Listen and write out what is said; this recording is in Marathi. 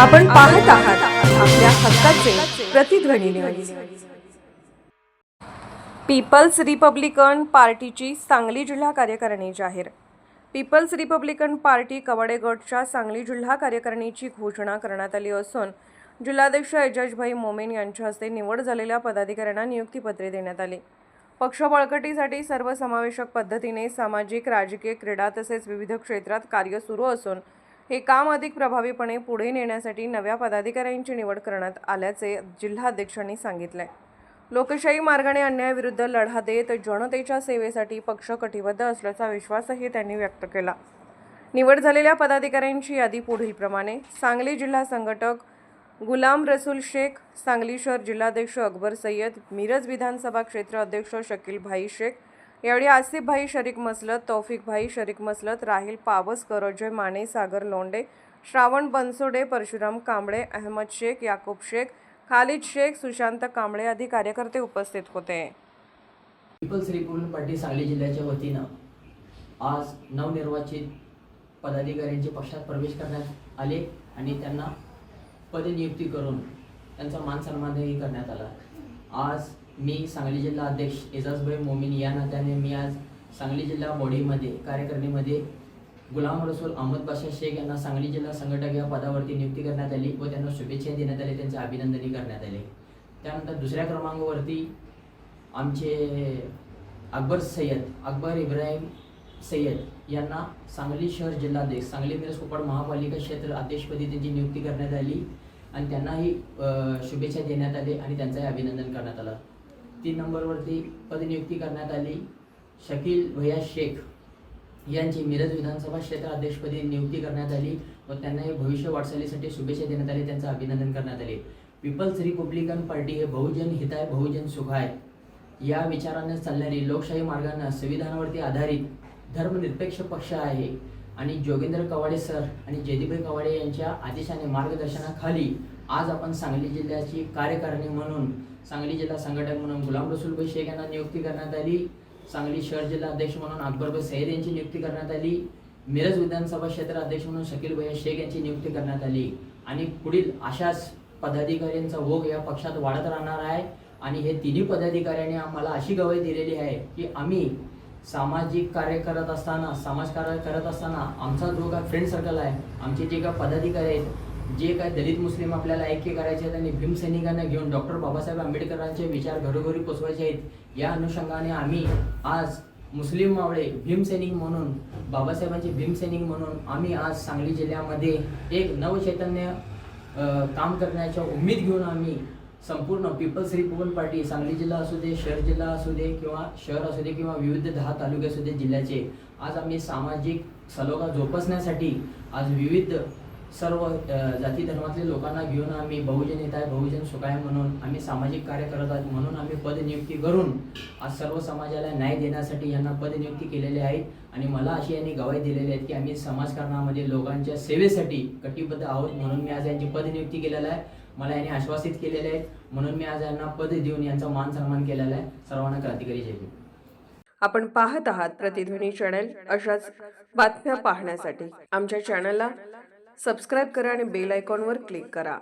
आपण पाहत आहात आपल्या हक्काचे प्रतिध्वनी न्यूज. पीपल्स रिपब्लिकन पार्टीची सांगली जिल्हा कार्यकारिणी जाहीर. पीपल्स रिपब्लिकन पार्टी कवडे गटच्या सांगली जिल्हा कार्यकारिणीची घोषणा करण्यात आली असून जिल्हाध्यक्ष एजाजभाई मोमीन यांच्या हस्ते निवड झालेल्या पदाधिकाऱ्यांना नियुक्तीपत्रे देण्यात आली. पक्ष बळकटीसाठी सर्वसमावेशक पद्धतीने सामाजिक, राजकीय, क्रीडा तसेच विविध क्षेत्रात कार्य सुरू असून हे काम अधिक प्रभावीपणे पुढे नेण्यासाठी नव्या पदाधिकाऱ्यांची निवड करण्यात आल्याचे जिल्हाध्यक्षांनी सांगितले. लोकशाही मार्गाने अन्यायाविरुद्ध लढा देत जनतेच्या सेवेसाठी पक्ष कटिबद्ध असल्याचा विश्वासही त्यांनी व्यक्त केला. निवड झालेल्या पदाधिकाऱ्यांची यादी पुढीलप्रमाणे: सांगली जिल्हा संघटक गुलाम रसूल शेख, सांगली शहर जिल्हाध्यक्ष अकबर सय्यद, मिरज विधानसभा क्षेत्र अध्यक्ष शकील भाई शेख, यावेळी आसिफ भाई शरीक मसलत, तौफिक भाई शरीक मसलत, राहिल पावसकर, अजय माने, सागर लोंडे, श्रावण बनसोडे, परशुराम कांबळे, अहमद शेख, याकूब शेख, खालिद शेख, सुशांत कांबळे आदी कार्यकर्ते उपस्थित होते. पीपल्स रिपब्लिकन पार्टी सांगली जिल्ह्याच्या वतीनं आज नवनिर्वाचित पदाधिकाऱ्यांचे पक्षात प्रवेश करण्यात आले आणि त्यांना पदनियुक्ती करून त्यांचा मान सन्मानही करण्यात आला. आज मी सांगली जिल्हा अध्यक्ष एजाजभाई मोमीन या नात्याने मी आज सांगली जिल्हा बॉडीमध्ये कार्यकारिणीमध्ये गुलाम रसूल अहमद बाशा शेख यांना सांगली जिल्हा संघटक या पदावरती नियुक्ती करण्यात आली व त्यांना शुभेच्छा देण्यात आली, त्यांचे अभिनंदनही करण्यात आले. त्यानंतर दुसऱ्या क्रमांकावरती आमचे अकबर इब्राहिम सय्यद यांना सांगली शहर जिल्हाध्यक्ष, सांगली मिरज कोकण महापालिका क्षेत्र अध्यक्षपदी त्यांची नियुक्ती करण्यात आली आणि त्यांनाही शुभेच्छा देण्यात आली आणि त्यांचंही अभिनंदन करण्यात आलं. 3 नंबरवरती पदनियुक्ती करण्यात आली शकील भैया शेख यांची मिरज विधानसभा क्षेत्र अध्यक्षपदी नियुक्ती करण्यात आली व त्यांनाही भविष्य वाटचालीसाठी शुभेच्छा देण्यात आली, त्यांचं अभिनंदन करण्यात आले. पीपल्स रिपब्लिकन पार्टी हे बहुजन हिताय बहुजन सुखाय या विचाराने चालणारी लोकशाही मार्गाने संविधानावरती आधारित धर्मनिरपेक्ष पक्ष आहे आणि जोगेंद्र कवाडे सर आणि जयदीपभाई कवाडे यांच्या आदेशाने मार्गदर्शनाखाली आज आपण सांगली जिल्ह्याची कार्यकारिणी म्हणून सांगली जिल्हा संघटक म्हणून गुलाम रसूलभाई शेख यांना नियुक्ती करण्यात आली. सांगली शहर जिल्हा अध्यक्ष म्हणून अकबरभाई सय्यद यांची नियुक्ती करण्यात आली. मिरज विधानसभा क्षेत्र अध्यक्ष म्हणून शकील भैया शेख यांची नियुक्ती करण्यात आली आणि पुढील अशाच पदाधिकाऱ्यांचा ओघ या पक्षात वाढत राहणार आहे आणि हे तिन्ही पदाधिकाऱ्यांनी आम्हाला अशी गवाही दिलेली आहे की आम्ही सामाजिक कार्य करत असताना, समाजकार्य करत असताना आमचा जो काय फ्रेंड सर्कल आहे, आमचे जे काय पदाधिकारी आहेत, जे काय दलित मुस्लिम आपल्याला ऐक्य करायचे आहेत आणि भीमसैनिकांना घेऊन डॉक्टर बाबासाहेब आंबेडकरांचे विचार घरोघरी पोचवायचे आहेत, या अनुषंगाने आम्ही आज मुस्लिम मावळे भीमसैनिक म्हणून, बाबासाहेबांचे भीमसैनिक म्हणून आम्ही आज सांगली जिल्ह्यामध्ये एक नवचैतन्य काम करण्याच्या उमेद घेऊन आम्ही संपूर्ण पीपल्स रिपब्लिकन पार्टी सांगली जिल्हा असू दे, शहर जिल्हा असू दे किंवा शहर असू दे किंवा विविध 10 तालुके असू दे जिल्ह्याचे, आज आम्ही सामाजिक सलोखा जोपासण्यासाठी आज विविध सर्व जाती धर्मातले लोकांना घेऊन आम्ही बहुजन हिताय बहुजन सुखाय म्हणून आम्ही सामाजिक कार्य करत आहोत. म्हणून आम्ही पदनियुक्ती करून आज सर्व समाजाला न्याय देण्यासाठी यांना पदनियुक्ती केलेली आहे आणि मला अशी यांनी गवाही दिलेली आहे की आम्ही समाजकारणामध्ये लोकांच्या सेवेसाठी कटिबद्ध आहोत. म्हणून मी आज यांची पदनियुक्ती केलेली आहे. मला यांनी आश्वासित केलेले आहे म्हणून मी आज यांना पद देऊन यांचा मान सन्मान केलेला आहे. सर्वांना क्रांतिकारी जय भीम. आपण पाहत आहात प्रतिध्वनी चॅनल. अशाच बातम्या पाहण्यासाठी आमच्या चॅनलला सबस्क्राईब करा आणि बेल आयकॉनवर क्लिक करा.